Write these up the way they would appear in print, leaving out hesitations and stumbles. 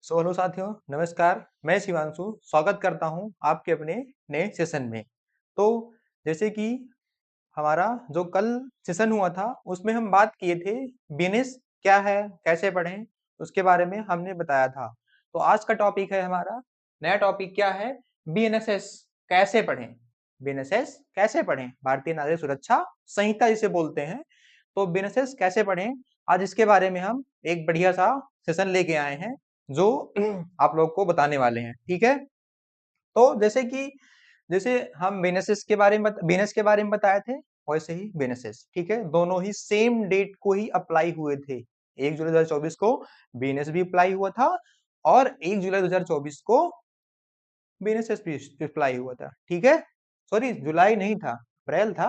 Hello साथियों, नमस्कार। मैं शिवांशु स्वागत करता हूं आपके अपने नए सेशन में। तो जैसे कि हमारा जो कल सेशन हुआ था उसमें हम बात किए थे बिजनेस क्या है, कैसे पढ़ें, उसके बारे में हमने बताया था। तो आज का टॉपिक है हमारा नया टॉपिक क्या है, बीएनएसएस कैसे पढ़ें। बीएनएसएस कैसे पढ़ें, भारतीय नागरिक सुरक्षा संहिता जिसे बोलते हैं। तो बीएनएसएस कैसे पढ़ें, आज इसके बारे में हम एक बढ़िया सा सेशन लेके आए हैं जो आप लोग को बताने वाले हैं। ठीक है, तो जैसे हम बीएनएसएस के बारे में बीएनएस के बारे में बताए थे, वैसे ही बीएनएसएस। ठीक है, दोनों ही सेम डेट को ही अप्लाई हुए थे। 1 जुलाई 2024 को बीएनएस भी अप्लाई हुआ था और 1 जुलाई 2024 को बीएनएसएस भी अप्लाई हुआ था। ठीक है, सॉरी जुलाई नहीं था, अप्रैल था।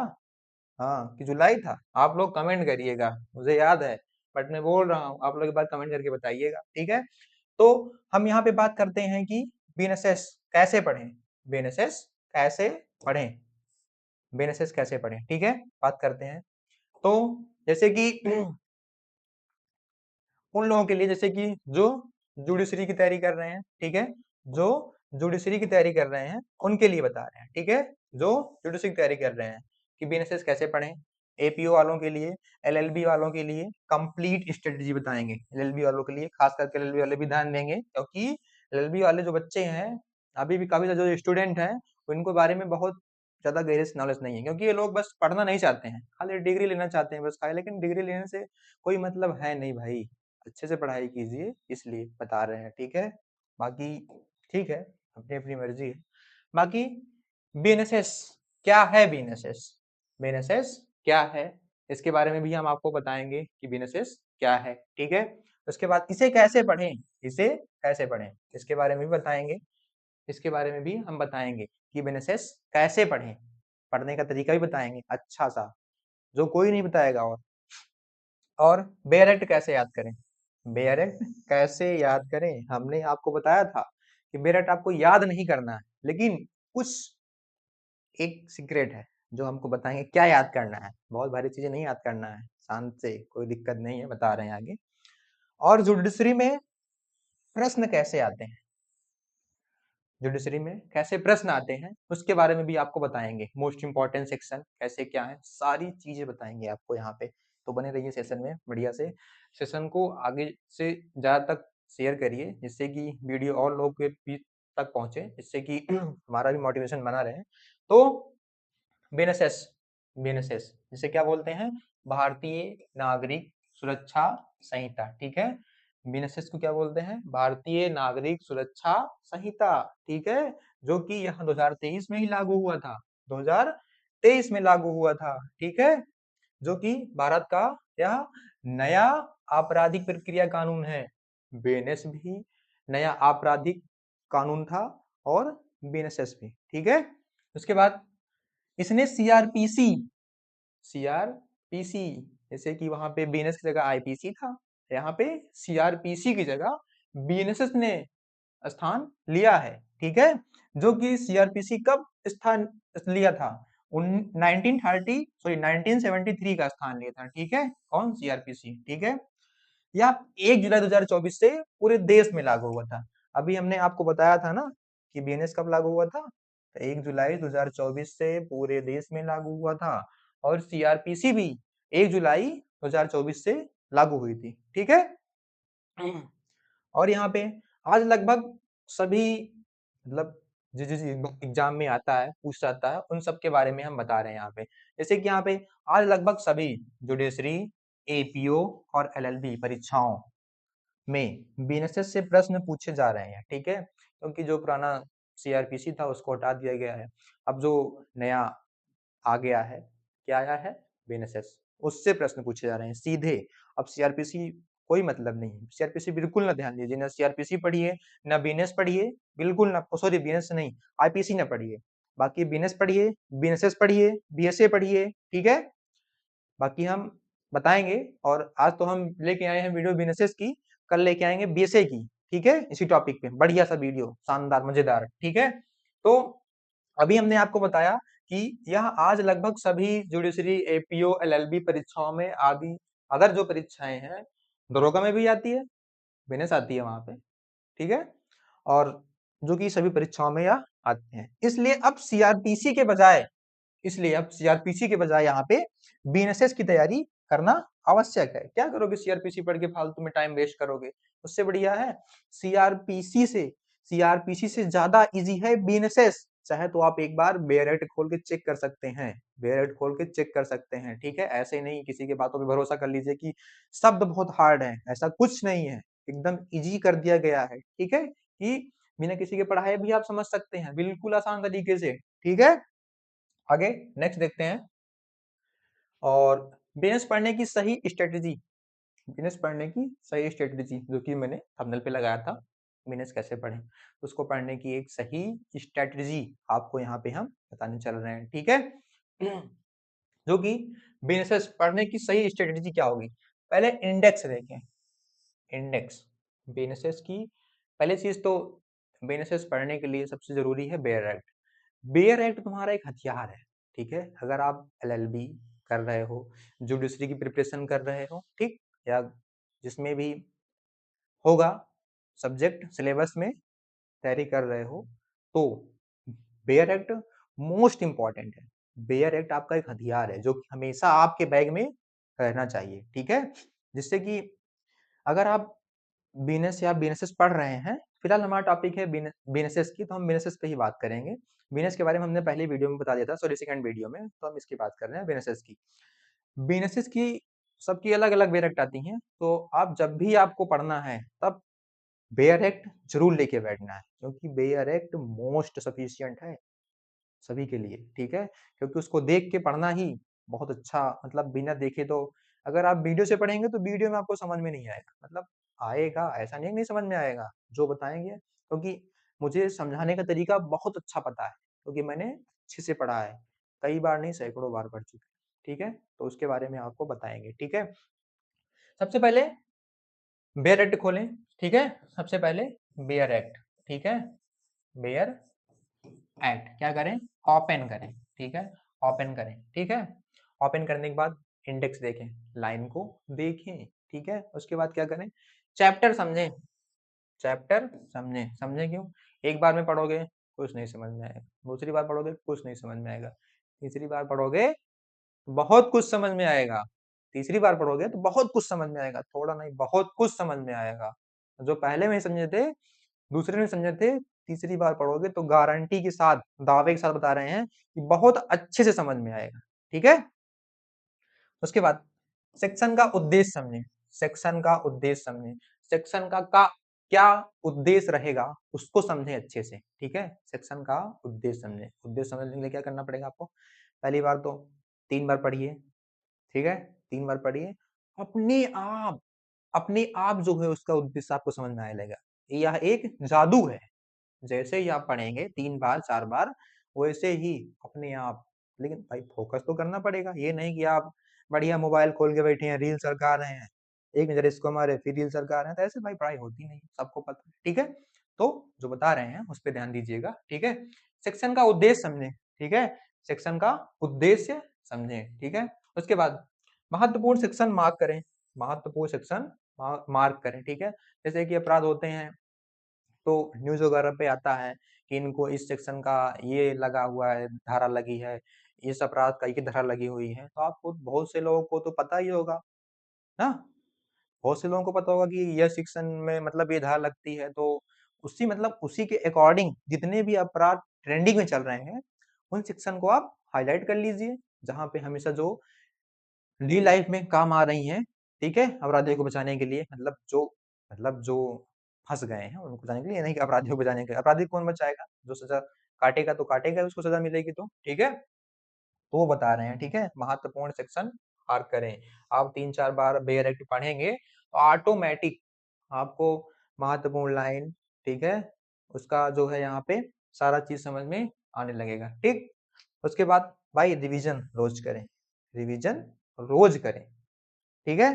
हाँ कि जुलाई था। आप लोग कमेंट करिएगा, मुझे याद है बट मैं बोल रहा हूँ, आप लोग एक बार कमेंट करके बताइएगा। ठीक है, तो हम यहाँ पे बात करते हैं कि बीएनएसएस कैसे पढ़ें। बीएनएसएस कैसे पढ़ें, बीएनएसएस कैसे पढ़ें। ठीक है, बात करते हैं। तो जैसे कि उन लोगों के लिए जैसे कि जो जुडिशरी की तैयारी कर रहे हैं, ठीक है, जो जुडिशरी की तैयारी कर रहे हैं उनके लिए बता रहे हैं। ठीक है, जो जुडिशरी की तैयारी कर रहे हैं कि बीएनएसएस कैसे पढ़ें। एपीओ वालों के लिए, एलएलबी वालों के लिए कंप्लीट स्ट्रेटजी बताएंगे। एलएलबी वालों के लिए खास करके एलएलबी वाले भी ध्यान देंगे, क्योंकि एलएलबी वाले जो बच्चे हैं, अभी भी काफी जो स्टूडेंट हैं, उनको बारे में बहुत ज्यादा गहरे से नॉलेज नहीं है, क्योंकि ये लोग बस पढ़ना नहीं चाहते हैं, खाली डिग्री लेना चाहते हैं बस खाली। लेकिन डिग्री लेने से कोई मतलब है नहीं भाई, अच्छे से पढ़ाई कीजिए, इसलिए बता रहे हैं। ठीक है, बाकी ठीक है, अपनी अपनी मर्जी है। बाकी बीएनएसएस क्या है, बीएनएसएस बीएनएसएस क्या है, इसके बारे में भी हम आपको बताएंगे कि बीएनएसएस क्या है। ठीक है, उसके बाद इसे कैसे पढ़ें, इसे कैसे पढ़ें इसके बारे में भी बताएंगे। इसके बारे में भी हम बताएंगे कि बीएनएसएस कैसे पढ़ें, पढ़ने का तरीका भी बताएंगे अच्छा सा, जो कोई नहीं बताएगा। और बेयर एक्ट कैसे याद करें, बेयर एक्ट कैसे याद करें, हमने आपको बताया था कि बेयर एक्ट आपको याद नहीं करना है, लेकिन कुछ एक सीक्रेट है जो हमको बताएंगे क्या याद करना है। बहुत भारी चीजें नहीं याद करना है, शांत से, कोई दिक्कत नहीं है, बता रहे हैं आगे। और जुडिशरी में प्रश्न कैसे आते हैं, जुडिशरी में कैसे प्रश्न आते हैं उसके बारे में भी आपको बताएंगे। मोस्ट इंपॉर्टेंट सेक्शन कैसे क्या है, सारी चीजें बताएंगे आपको यहाँ पे। तो बने रहिए सेशन में बढ़िया से। सेशन को आगे से ज्यादा तक शेयर करिए, जिससे कि वीडियो और लोगों के बीच तक पहुंचे, जिससे कि हमारा भी मोटिवेशन बना रहे। तो बीएनएसएस, बीएनएसएस जिसे क्या बोलते हैं, भारतीय नागरिक सुरक्षा संहिता। ठीक है, बीएनएसएस को क्या बोलते हैं, भारतीय नागरिक सुरक्षा संहिता। ठीक है, जो कि यहाँ 2023 में ही लागू हुआ था, 2023 में लागू हुआ था। ठीक है, जो कि भारत का यह नया आपराधिक प्रक्रिया कानून है। बीएनएस भी नया आपराधिक कानून था और बीएनएसएस भी। ठीक है, उसके बाद इसने सीआरपीसी, सीआरपीसी जैसे कि वहां पे बीएनएस की जगह आईपीसी था, यहाँ पे सीआरपीसी की जगह बीएनएसएस ने स्थान लिया है। ठीक है, जो कि सीआरपीसी कब स्थान लिया था, 1973 का स्थान लिया था। ठीक है, कौन, सीआरपीसी। ठीक है, यह 1 जुलाई 2024 से पूरे देश में लागू हुआ था। अभी हमने आपको बताया था ना कि बीएनएस कब लागू हुआ था, 1 जुलाई 2024 से पूरे देश में लागू हुआ था। और सीआरपीसी भी 1 जुलाई 2024 से लागू हुई थी। ठीक है, और यहाँ पे आज लगभग सभी, मतलब जिस जिस एग्जाम में आता है, पूछ जाता है, उन सब के बारे में हम बता रहे हैं यहाँ पे। जैसे कि यहाँ पे आज लगभग सभी जुडिशरी, एपीओ और एलएलबी परीक्षाओं में बीएनएसएस से प्रश्न पूछे जा रहे हैं। ठीक है, क्योंकि जो पुराना सीआरपीसी था उसको हटा दिया गया है, अब जो नया आ गया है, क्या आया है, बीएनएसएस, उससे प्रश्न पूछे जा रहे हैं सीधे। अब सीआरपीसी कोई मतलब नहीं है, सीआरपीसी बिल्कुल ना ध्यान दीजिए, ना सीआरपीसी पढ़िए ना बीएनएस पढ़िए, बिल्कुल ना, सॉरी बीएनएस नहीं, आईपीसी ना पढ़िए। बाकी बीएनएस पढ़िए, बीएनएसएस पढ़िए, बीएसए पढ़िए। ठीक है, बाकी हम बताएंगे। और आज तो हम लेके आए हैं वीडियो बीएनएसएस की, कल लेके आएंगे बीएसए की। ठीक है, इसी टॉपिक पे बढ़िया सा वीडियो, शानदार मजेदार। ठीक है, तो अभी हमने आपको बताया कि यह आज लगभग सभी जुडिशरी, एपीओ, एलएलबी परीक्षाओं में आदि अदर जो परीक्षाएं हैं, दरोगा में भी आती है, बीएनएस आती है वहां पे। ठीक है, और जो कि सभी परीक्षाओं में यह आते हैं। इसलिए अब सीआरपीसी के बजाय यहाँ पे बीएनएसएस की तैयारी करना आवश्यक है। क्या करोगे सीआरपीसी पढ़ के फालतू में टाइम वेस्ट करोगे, उससे बढ़िया है सीआरपीसी से ज्यादा इजी है बीएनएसएस। चाहे तो आप एक बार बेयरएक्ट खोल के चेक कर सकते हैं, ठीक है। ऐसे नहीं किसी के बातों पे भरोसा कर लीजिए कि शब्द बहुत हार्ड है, ऐसा कुछ नहीं है, एकदम इजी कर दिया गया है, ठीक है, कि बिना किसी के पढ़ाए भी आप समझ सकते हैं बिल्कुल आसान तरीके से, ठीक है। आगे नेक्स्ट देखते हैं। और बिजनेस पढ़ने की सही स्ट्रेटजी जो कि मैंने थंबनेल पे लगाया था, बिजनेस कैसे पढ़ें, उसको पढ़ने की एक सही स्ट्रेटजी आपको यहाँ पे हम बताने चल रहे हैं, ठीक है। जो कि बिजनेस पढ़ने की सही स्ट्रेटजी क्या होगी, पहले इंडेक्स देखें। इंडेक्स बिजनेस की पहले चीज तो बिजनेस पढ़ने के लिए सबसे जरूरी है बेयर एक्ट। बेयर एक्ट तुम्हारा एक हथियार है, ठीक है। अगर आप एलएलबी कर रहे हो, जुडिशरी की प्रिपरेशन कर रहे हो, ठीक, या जिसमें भी होगा सब्जेक्ट सिलेबस में तैयारी कर रहे हो, तो बेयर एक्ट मोस्ट इंपॉर्टेंट है। बेयर एक्ट आपका एक हथियार है जो कि हमेशा आपके बैग में रहना चाहिए, ठीक है। जिससे कि अगर आप बिजनेस पढ़ रहे हैं, फिलहाल हमारा टॉपिक है बिजनेस की, तो हम बिजनेस पे ही बात करेंगे। बिजनेस के बारे में हमने पहले वीडियो में बता दिया था, सॉरी सेकंड वीडियो में, तो हम इसकी बात कर रहे हैं बिजनेस की। बिजनेस की सबकी अलग अलग बेयर आती हैं, तो आप जब भी आपको पढ़ना है तब बेयर एक्ट जरूर लेके बैठना है, क्योंकि बेयर एक्ट मोस्ट सफिशियंट है सभी के लिए, ठीक है। क्योंकि उसको देख के पढ़ना ही बहुत अच्छा, मतलब बिना देखे तो अगर आप वीडियो से पढ़ेंगे तो वीडियो में आपको समझ में नहीं आएगा, मतलब आएगा, ऐसा नहीं है नहीं समझ में आएगा जो बताएंगे, क्योंकि मुझे समझाने का तरीका बहुत अच्छा पता है, क्योंकि मैंने अच्छे से पढ़ा है, कई बार नहीं सैकड़ों बार पढ़ चुके, ठीक है। तो उसके बारे में आपको बताएंगे, ठीक है। सबसे पहले बेयर एक्ट खोलें, ठीक है। सबसे पहले बेयर एक्ट, ठीक है, बेयर एक्ट क्या करें, ओपन करें, ठीक है, ओपन करें, ठीक है। ओपन करने के बाद इंडेक्स देखें, लाइन को देखें, ठीक है। उसके बाद क्या करें, चैप्टर समझें, समझें क्यों, एक बार में पढ़ोगे कुछ नहीं समझ में आएगा, दूसरी बार पढ़ोगे कुछ नहीं समझ में आएगा, तीसरी बार पढ़ोगे बहुत कुछ समझ में आएगा, तीसरी बार पढ़ोगे तो बहुत कुछ समझ में आएगा, थोड़ा नहीं बहुत कुछ समझ में आएगा। जो पहले में समझे थे, दूसरे में समझे थे, तीसरी बार पढ़ोगे तो गारंटी के साथ, दावे के साथ बता रहे हैं कि बहुत अच्छे से समझ में आएगा, ठीक है। उसके बाद सेक्शन का उद्देश्य समझें, सेक्शन का क्या उद्देश्य रहेगा उसको समझें अच्छे से, ठीक है। सेक्शन का उद्देश्य समझें, उद्देश्य समझने के लिए क्या करना पड़ेगा आपको, पहली बार तो 3 बार पढ़िए, ठीक है, 3 बार पढ़िए, अपने आप जो है उसका उद्देश्य आपको समझ में आने लगेगा। यह एक जादू है, जैसे ही आप पढ़ेंगे 3 बार 4 बार, वैसे ही अपने आप, लेकिन भाई फोकस तो करना पड़ेगा, ये नहीं कि आप बढ़िया मोबाइल खोल के बैठे हैं, रील सरका रहे हैं, एक नजर इसको मारे फिर रील सरका रहे हैं, तो ऐसे भाई पढ़ाई होती नहीं, सबको पता है, ठीक है। तो जो बता रहे हैं उस पर ध्यान दीजिएगा, ठीक है। सेक्शन का उद्देश्य समझें, ठीक है, सेक्शन का उद्देश्य समझें, ठीक है। उसके बाद महत्वपूर्ण सेक्शन मार्क करें, महत्वपूर्ण सेक्शन मार्क करें, ठीक है। जैसे कि अपराध होते हैं तो न्यूज वगैरह पे आता है कि इनको इस सेक्शन का ये लगा हुआ है, धारा लगी है, इस अपराध का ये धारा लगी हुई है, तो आपको बहुत से लोगों को तो पता ही होगा ना, बहुत से लोगों को पता होगा कि यह सेक्शन में मतलब ये धारा लगती है, तो उसी के अकॉर्डिंग जितने भी अपराध ट्रेंडिंग में चल रहे हैं उन सेक्शन को आप हाईलाइट कर लीजिए, जहां पे हमेशा जो रियल लाइफ में काम आ रही हैं, ठीक है, अपराधियों को बचाने के लिए, मतलब जो फंस गए हैं उनको बचाने के लिए, नहीं कि अपराधियों को बचाने के लिए। अपराधी कौन बचाएगा, जो सजा काटेगा तो काटेगा, उसको सजा मिलेगी तो, ठीक है। तो वो बता रहे हैं, ठीक है, महत्वपूर्ण सेक्शन मार्क करें। आप 3-4 बार बेयर एक्ट पढ़ेंगे तो ऑटोमेटिक आपको महत्वपूर्ण लाइन, ठीक है, उसका जो है यहाँ पे सारा चीज समझ में आने लगेगा, ठीक। उसके बाद भाई रिवीजन रोज करें, रिवीजन रोज करें, ठीक है।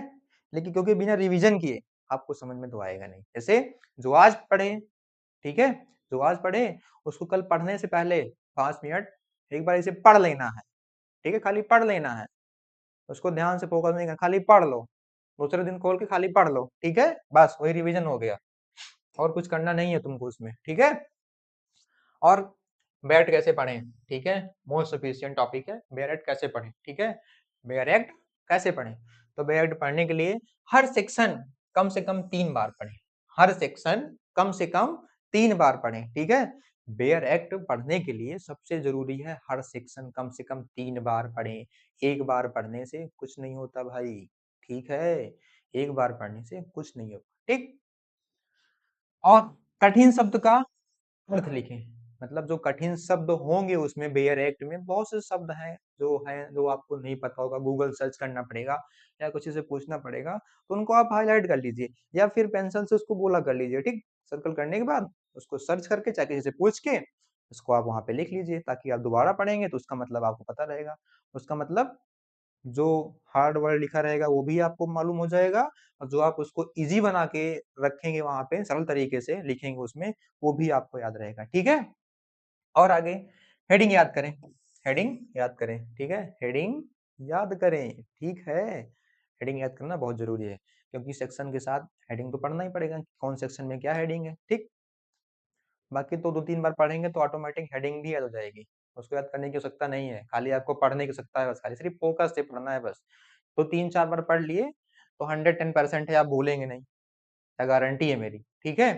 लेकिन क्योंकि बिना रिवीजन किए आपको समझ में तो आएगा नहीं, जैसे जो आज पढ़े, ठीक है, जो आज पढ़े उसको कल पढ़ने से पहले 5 मिनट एक बार इसे पढ़ लेना है, ठीक है, खाली पढ़ लेना है, उसको ध्यान से फोकस नहीं करना, खाली पढ़ लो, दूसरे दिन खोल के खाली पढ़ लो, ठीक है, बस वही रिवीजन हो गया। और कुछ करना नहीं है तुमको उसमें, ठीक है। और बेयर कैसे पढ़ें, ठीक है, मोस्ट सफिशिएंट टॉपिक है, बेयर एक्ट कैसे पढ़ें, ठीक है, बेयर एक्ट कैसे पढ़ें। तो बेयर एक्ट पढ़ने के लिए हर सेक्शन कम से कम 3 बार पढ़ें, हर सेक्शन कम से कम 3 बार पढ़ें, ठीक है। बेयर एक्ट पढ़ने के लिए सबसे जरूरी है हर सेक्शन कम से कम 3 बार पढ़ें। एक बार पढ़ने से कुछ नहीं होता भाई, ठीक है, एक बार पढ़ने से कुछ नहीं होता, ठीक। और कठिन शब्द का अर्थ लिखें, मतलब जो कठिन शब्द होंगे उसमें बेयर एक्ट में बहुत से शब्द हैं जो आपको नहीं पता होगा, गूगल सर्च करना पड़ेगा या कुछ से पूछना पड़ेगा, तो उनको आप हाईलाइट कर लीजिए या फिर पेंसिल से उसको गोला कर लीजिए, ठीक। सर्कल करने के बाद उसको सर्च करके चाहे किसी से पूछ के उसको आप वहां पे लिख लीजिए, ताकि आप दोबारा पढ़ेंगे तो उसका मतलब आपको पता रहेगा। उसका मतलब जो हार्ड वर्ड लिखा रहेगा वो भी आपको मालूम हो जाएगा, और जो आप उसको इजी बना के रखेंगे वहां पे सरल तरीके से लिखेंगे उसमें, वो भी आपको याद रहेगा, ठीक है। और आगे हेडिंग याद करें, हेडिंग याद करें, ठीक है, हेडिंग याद करें, ठीक है। हेडिंग याद करना बहुत जरूरी है, क्योंकि सेक्शन के साथ हेडिंग तो पढ़ना ही पड़ेगा, कौन सेक्शन में क्या हेडिंग है, ठीक। बाकी तो 2-3 बार पढ़ेंगे तो ऑटोमेटिक हेडिंग भी याद हो जाएगी, उसको याद करने की आवश्यकता नहीं है, खाली आपको पढ़ने की आवश्यकता है बस, खाली सिर्फ फोकस से पढ़ना है बस। तो 3-4 बार पढ़ लिए तो 110% है, आप भूलेंगे नहीं, गारंटी है मेरी, ठीक है।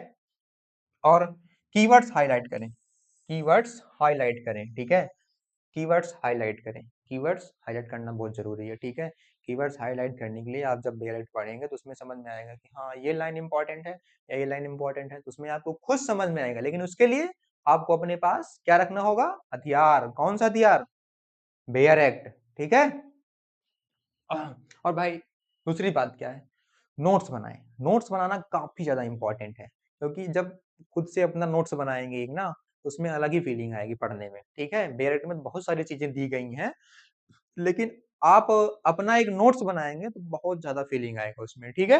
और कीवर्ड्स हाईलाइट करें, कीवर्ड्स हाईलाइट करें, ठीक है, कीवर्ड्स हाईलाइट करें, कीवर्ड्स हाईलाइट करना बहुत जरूरी है, ठीक है। कीवर्ड्स हाईलाइट करने के लिए आप जब डायरेक्ट पढ़ेंगे तो उसमें समझ में आएगा कि हाँ ये लाइन इंपॉर्टेंट है या ये लाइन इंपॉर्टेंट है, तो उसमें आपको खुद समझ में आएगा, लेकिन उसके लिए आपको अपने पास क्या रखना होगा, हथियार, कौन सा हथियार, बेयर एक्ट, ठीक है। और भाई दूसरी बात क्या है, नोट्स बनाएं, नोट्स बनाना काफी ज्यादा इंपॉर्टेंट है, क्योंकि जब खुद से अपना नोट्स बनाएंगे एक ना, तो उसमें अलग ही फीलिंग आएगी पढ़ने में, ठीक है। बेयर एक्ट में बहुत सारी चीजें दी गई हैं, लेकिन आप अपना एक नोट्स बनाएंगे तो बहुत ज्यादा फीलिंग आएगा उसमें, ठीक है।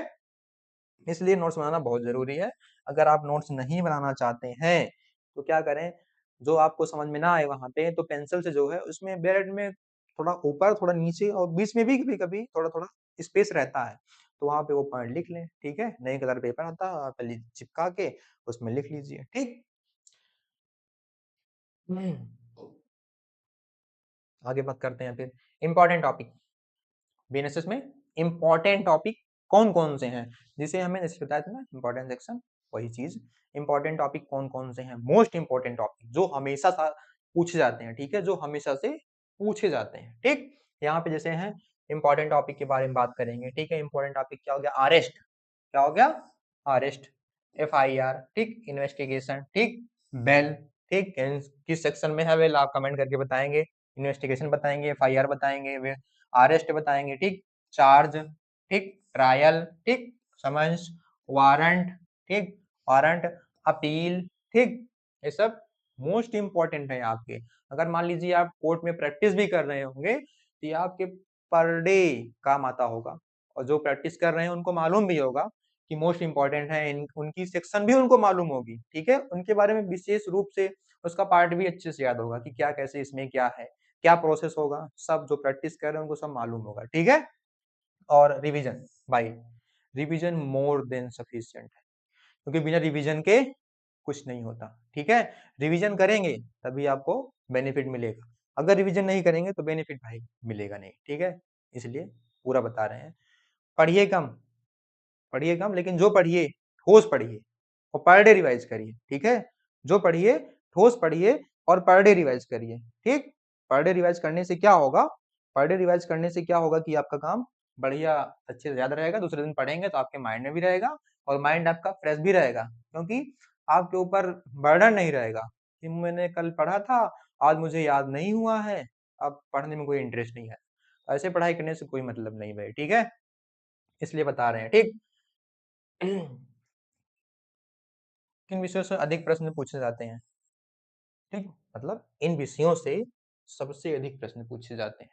इसलिए नोट्स बनाना बहुत जरूरी है। अगर आप नोट्स नहीं बनाना चाहते हैं तो क्या करें, जो आपको समझ में ना आए वहां पे तो पेंसिल से जो है उसमें बेरेड में थोड़ा ऊपर थोड़ा नीचे और बीच में भी कभी कभी थोड़ा थोड़ा स्पेस रहता है, तो वहां पे वो पॉइंट लिख लें, ठीक है। नए कलर पेपर आता है आप चिपका के उसमें लिख लीजिए, ठीक। आगे बात करते हैं फिर इंपॉर्टेंट टॉपिक, बीएनएसएस में इंपॉर्टेंट टॉपिक कौन कौन से हैं, जिसे हमें जैसे बताया था ना इंपॉर्टेंट सेक्शन, वही चीज, इंपॉर्टेंट टॉपिक कौन कौन से हैं, मोस्ट इंपॉर्टेंट टॉपिक जो हमेशा पूछे जाते हैं, ठीक है, जो हमेशा से पूछे जाते हैं, ठीक। यहाँ पे जैसे हैं इंपॉर्टेंट टॉपिक के बारे में बात करेंगे, ठीक है। इंपॉर्टेंट टॉपिक क्या हो गया, अरेस्ट, क्या हो गया, अरेस्ट, FIR, ठीक, इन्वेस्टिगेशन, ठीक, बेल, ठीक, किस सेक्शन में है बेल आप कमेंट करके बताएंगे, इन्वेस्टिगेशन बताएंगे, FIR बताएंगे, अरेस्ट बताएंगे, ठीक, चार्ज, ठीक, ट्रायल, ठीक, समन्स, वारंट, ठीक, वारंट, अपील, ठीक, ये सब मोस्ट इंपॉर्टेंट है आपके। अगर मान लीजिए आप कोर्ट में प्रैक्टिस भी कर रहे होंगे तो ये आपके पर डे काम आता होगा, और जो प्रैक्टिस कर रहे हैं उनको मालूम भी होगा कि मोस्ट इंपॉर्टेंट है, उनकी सेक्शन भी उनको मालूम होगी, ठीक है, उनके बारे में विशेष रूप से उसका पार्ट भी अच्छे से याद होगा कि क्या कैसे इसमें क्या है, क्या प्रोसेस होगा, सब जो प्रैक्टिस कर रहे हैं उनको सब मालूम होगा, ठीक है। और रिवीजन भाई, रिवीजन मोर देन सफिशिएंट है, क्योंकि बिना रिवीजन के कुछ नहीं होता, ठीक है। रिवीजन करेंगे तभी आपको बेनिफिट मिलेगा, अगर रिवीजन नहीं करेंगे तो बेनिफिट भाई मिलेगा नहीं, ठीक है। इसलिए पूरा बता रहे हैं, पढ़िए कम, पढ़िए कम, लेकिन जो पढ़िए ठोस पढ़िए और पर डे रिवाइज करिए, ठीक है। जो पढ़िए ठोस पढ़िए और पर डे रिवाइज करिए, ठीक। पर डे रिवाइज करने से क्या होगा, पर डे रिवाइज करने से क्या होगा कि आपका काम बढ़िया अच्छे से याद रहेगा, दूसरे दिन पढ़ेंगे तो आपके माइंड में भी रहेगा और माइंड आपका फ्रेश भी रहेगा, क्योंकि आपके ऊपर बर्डन नहीं रहेगा कि मैंने कल पढ़ा था आज मुझे याद नहीं हुआ है, अब पढ़ने में कोई इंटरेस्ट नहीं है। ऐसे पढ़ाई करने से कोई मतलब नहीं भाई, ठीक है, इसलिए बता रहे हैं, ठीक। किन विषयों से अधिक प्रश्न पूछे जाते हैं, ठीक, मतलब इन विषयों से सबसे अधिक प्रश्न पूछे जाते हैं,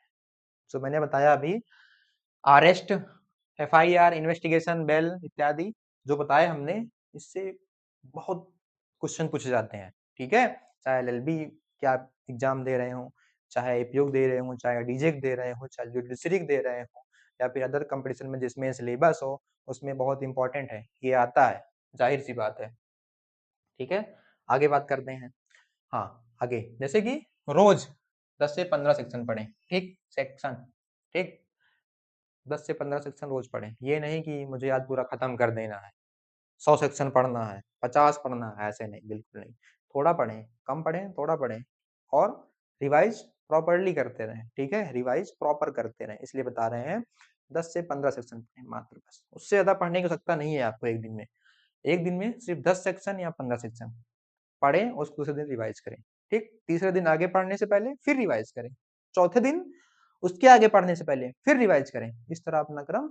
जो मैंने बताया अभी, अरेस्ट, FIR, इन्वेस्टिगेशन, बेल इत्यादि जो बताए हमने, इससे बहुत क्वेश्चन पूछे जाते हैं, ठीक है। चाहे LLB क्या एग्जाम दे रहे हो, चाहे एपीओ दे रहे हो, चाहे डीजेक दे रहे हो, चाहे जुडिशरी दे रहे हो, या फिर अदर कंपटीशन में जिसमें सिलेबस हो, उसमें बहुत इंपॉर्टेंट है, ये आता है, जाहिर सी बात है। ठीक है, आगे बात करते हैं। हाँ, आगे जैसे कि रोज 10 से 15 सेक्शन पढ़ें, ठीक, सेक्शन, ठीक, 10 से 15 सेक्शन रोज पढ़ें। ये नहीं कि मुझे आज पूरा खत्म कर देना है, 100 सेक्शन पढ़ना है, 50 पढ़ना है, ऐसे नहीं, बिल्कुल नहीं। थोड़ा पढ़ें, कम पढ़ें, थोड़ा पढ़ें और रिवाइज प्रॉपर्ली करते रहें, ठीक है, रिवाइज प्रॉपर करते रहें, इसलिए बता रहे हैं 10 से 15 सेक्शन पढ़ें मात्र, बस उससे ज्यादा पढ़ने की आवश्यकता नहीं है आपको एक दिन में। एक दिन में सिर्फ 10 सेक्शन या 15 सेक्शन पढ़ें, उसको दूसरे दिन रिवाइज करें, ठीक, तीसरे दिन आगे पढ़ने से पहले फिर रिवाइज करें, चौथे दिन उसके आगे पढ़ने से पहले फिर रिवाइज करें, इस तरह अपना क्रम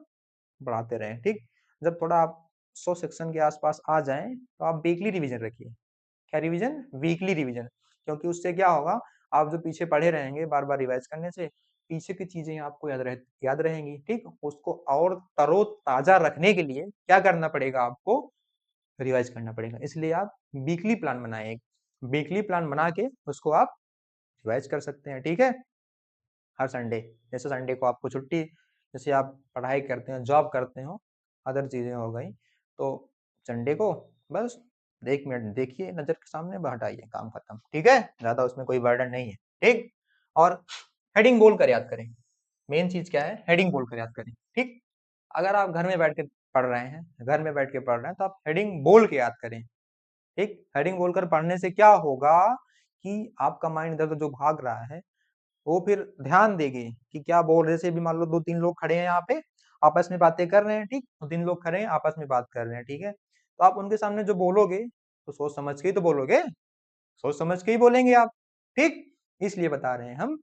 बढ़ाते रहें, ठीक। जब थोड़ा आप 100 सेक्शन के आसपास आ जाएं तो आप वीकली रिवीजन रखिए। क्या रिवीजन? वीकली रिवीजन, क्योंकि उससे क्या होगा, आप जो पीछे पढ़े रहेंगे बार बार रिवाइज करने से पीछे की चीजें आपको याद रहेंगी, ठीक। उसको और तरोताजा रखने के लिए क्या करना पड़ेगा, आपको रिवाइज करना पड़ेगा। इसलिए आप वीकली प्लान बनाएं, वीकली प्लान बना के उसको आप रिवाइज कर सकते हैं, ठीक है। हर संडे, जैसे संडे को आपको छुट्टी, जैसे आप पढ़ाई करते हैं, जॉब करते हो, अदर चीजें हो गई, तो संडे को बस 1 मिनट देखिए, नजर के सामने हटाइए, काम खत्म, ठीक है, ज्यादा उसमें कोई बर्डन नहीं है, ठीक। और हेडिंग बोल कर याद करें, मेन चीज क्या है, हेडिंग बोल कर याद करें, ठीक। अगर आप घर में बैठ के पढ़ रहे हैं, घर में बैठ के पढ़ रहे हैं, तो आप हेडिंग बोल के याद करें, ठीक। हेडिंग बोलकर पढ़ने से क्या होगा कि आपका माइंड इधर जो भाग रहा है वो फिर ध्यान देंगे कि क्या बोल रहे। जैसे भी मान लो 2-3 लोग खड़े हैं यहाँ पे, आपस में बातें कर रहे हैं, ठीक, 2-3 लोग खड़े हैं आपस में बात कर रहे हैं, ठीक है, तो आप उनके सामने जो बोलोगे तो सोच समझ के ही तो बोलोगे, सोच समझ के ही बोलेंगे आप, ठीक। इसलिए बता रहे हैं हम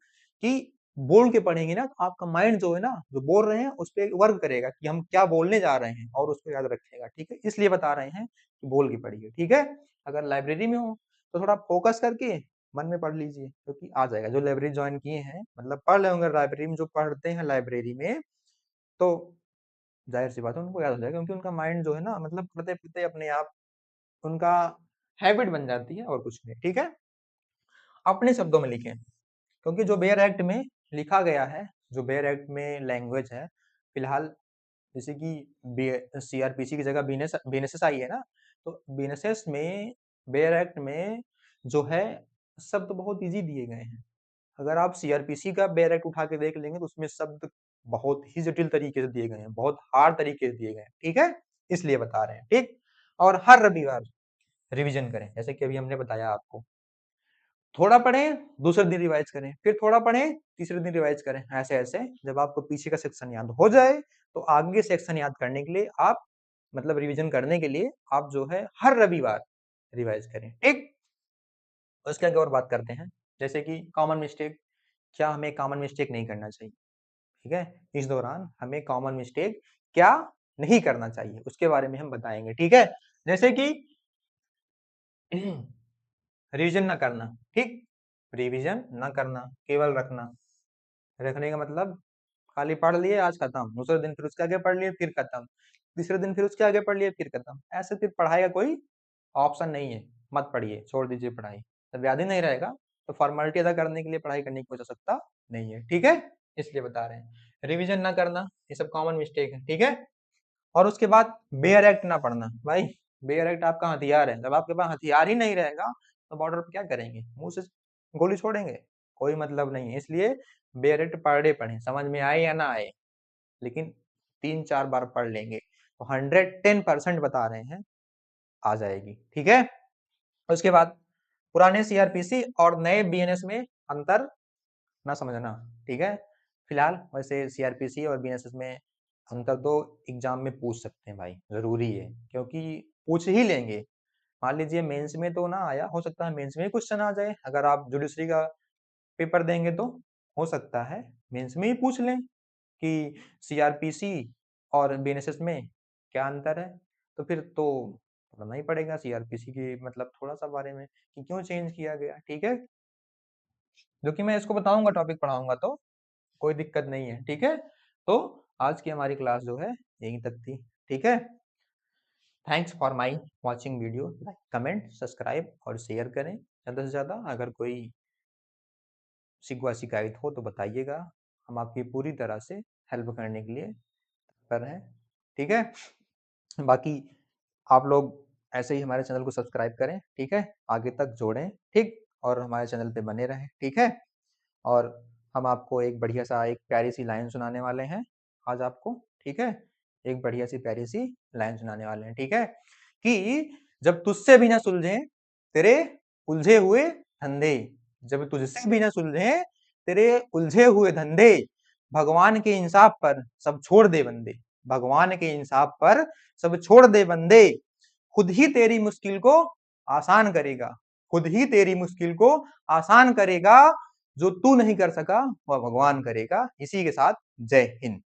कि बोल के पढ़ेंगे ना तो आपका माइंड जो है ना, जो बोल रहे हैं उस पर वर्क करेगा कि हम क्या बोलने जा रहे हैं और उसको याद रखेगा, ठीक है। इसलिए बता रहे हैं कि बोल के पढ़िए, ठीक है। अगर लाइब्रेरी में हो तो थोड़ा फोकस करके मन में पढ़ लीजिए, क्योंकि आ जाएगा। जो लाइब्रेरी ज्वाइन किए हैं, मतलब पढ़ रहे होंगे लाइब्रेरी में, जो पढ़ते हैं लाइब्रेरी में, तो जाहिर सी बात है उनको याद हो जाएगा, क्योंकि उनका माइंड जो है ना, मतलब पढ़ते पढ़ते अपने आप उनका हैबिट बन जाती है और कुछ नहीं, ठीक है। अपने शब्दों में लिखें, क्योंकि जो बेयर एक्ट में लिखा गया है, जो बेयर एक्ट में लैंग्वेज है, फिलहाल जैसे कि सीआरपीसी की जगह बीएनएसएस आई है ना, तो बीएनएसएस में बेयर एक्ट में जो है शब्द बहुत इजी दिए गए हैं। अगर आप सीआरपीसी का बेयर एक्ट उठा के देख लेंगे तो उसमें शब्द बहुत ही जटिल तरीके से दिए गए हैं, बहुत हार्ड तरीके से दिए गए हैं, ठीक है, इसलिए बता रहे हैं, ठीक। और हर रविवार रिवीजन करें, जैसे कि अभी हमने बताया आपको, थोड़ा पढ़ें, दूसरे दिन रिवाइज करें, फिर थोड़ा पढ़ें, तीसरे दिन रिवाइज करें, ऐसे ऐसे जब आपको पीछे का सेक्शन याद हो जाए तो आगे सेक्शन याद करने के लिए आप, मतलब रिवीजन करने के लिए आप जो है हर रविवार रिवाइज करें, ठीक। उसके आगे और बात करते हैं, जैसे कि कॉमन मिस्टेक, क्या हमें कॉमन मिस्टेक नहीं करना चाहिए, ठीक है। इस दौरान हमें कॉमन मिस्टेक क्या नहीं करना चाहिए उसके बारे में हम बताएंगे, ठीक है। जैसे कि रिवीजन ना करना, ठीक, रिवीजन ना करना, केवल रखना, रखने का मतलब खाली पढ़ लिए आज खत्म, दूसरे दिन फिर उसके आगे पढ़ लिए फिर खत्म, तीसरे दिन फिर उसके आगे पढ़ लिए फिर खत्म, ऐसे फिर पढ़ाई का कोई ऑप्शन नहीं है, मत पढ़िए, छोड़ दीजिए पढ़ाई, जब याद ही नहीं रहेगा तो फॉर्मेलिटी अदा करने के लिए पढ़ाई करने की कोई आवश्यकता नहीं है, ठीक है। इसलिए बता रहे हैं रिवीजन ना करना, ये सब कॉमन मिस्टेक है, ठीक है। और उसके बाद बेयर एक्ट ना पढ़ना, भाई बेयर एक्ट आपका हथियार है, जब आपके पास हथियार ही नहीं रहेगा तो बॉर्डर पर क्या करेंगे, मुंह से गोली छोड़ेंगे, कोई मतलब नहीं है। इसलिए बेयर एक्ट पर डे पढ़ें, समझ में आए या ना आए, लेकिन 3-4 बार पढ़ लेंगे तो 110% बता रहे हैं आ जाएगी, ठीक है। उसके बाद पुराने सीआरपीसी और नए बीएनएस में अंतर ना समझना, ठीक है। फिलहाल वैसे सीआरपीसी और बीएनएसएस में अंतर तो एग्जाम में पूछ सकते हैं भाई, जरूरी है, क्योंकि पूछ ही लेंगे। मान लीजिए मेंस में तो ना आया, हो सकता है मेंस में क्वेश्चन आ जाए, अगर आप जुडिशरी का पेपर देंगे तो हो सकता है मेंस में ही पूछ लें कि सीआरपीसी और बीएनएसएस में क्या अंतर है, तो फिर तो पढ़ना ही पड़ेगा सीआरपीसी के मतलब थोड़ा सा बारे में कि क्यों चेंज किया गया, ठीक है। जो कि मैं इसको बताऊंगा, टॉपिक पढ़ाऊंगा तो कोई दिक्कत नहीं है, ठीक है। तो आज की हमारी क्लास जो है यहीं तक थी, ठीक है। Thanks for my watching video, like comment subscribe और शेयर करें ज़्यादा से ज़्यादा। अगर कोई शिकवा शिकायत हो तो बताइएगा, हम आपकी पूरी तरह से हेल्प करने के लिए तत्पर हैं, ठीक है। बाकी आप लोग ऐसे ही हमारे चैनल को सब्सक्राइब करें, ठीक है? आगे तक जोड़ें, ठीक? और हमारे चैनल पे बने रहें, ठीक है? और हम आपको एक बढ़िया-सा एक प्यारी-सी लाइन सुनाने वाले हैं आज आपको, ठीक है? एक बढ़िया-सी प्यारी-सी लाइन सुनाने वाले हैं, ठीक है? कि जब तुझसे भी ना सुलझे तेरे उलझे हुए धंधे, जब तुझसे भी ना सुलझे तेरे उलझे हुए धंधे, भगवान के इंसाफ पर सब छोड़ दे बंदे, भगवान के इंसाफ पर सब छोड़ दे बंदे, खुद ही तेरी मुश्किल को आसान करेगा, खुद ही तेरी मुश्किल को आसान करेगा, जो तू नहीं कर सका वह भगवान करेगा। इसी के साथ जय हिंद।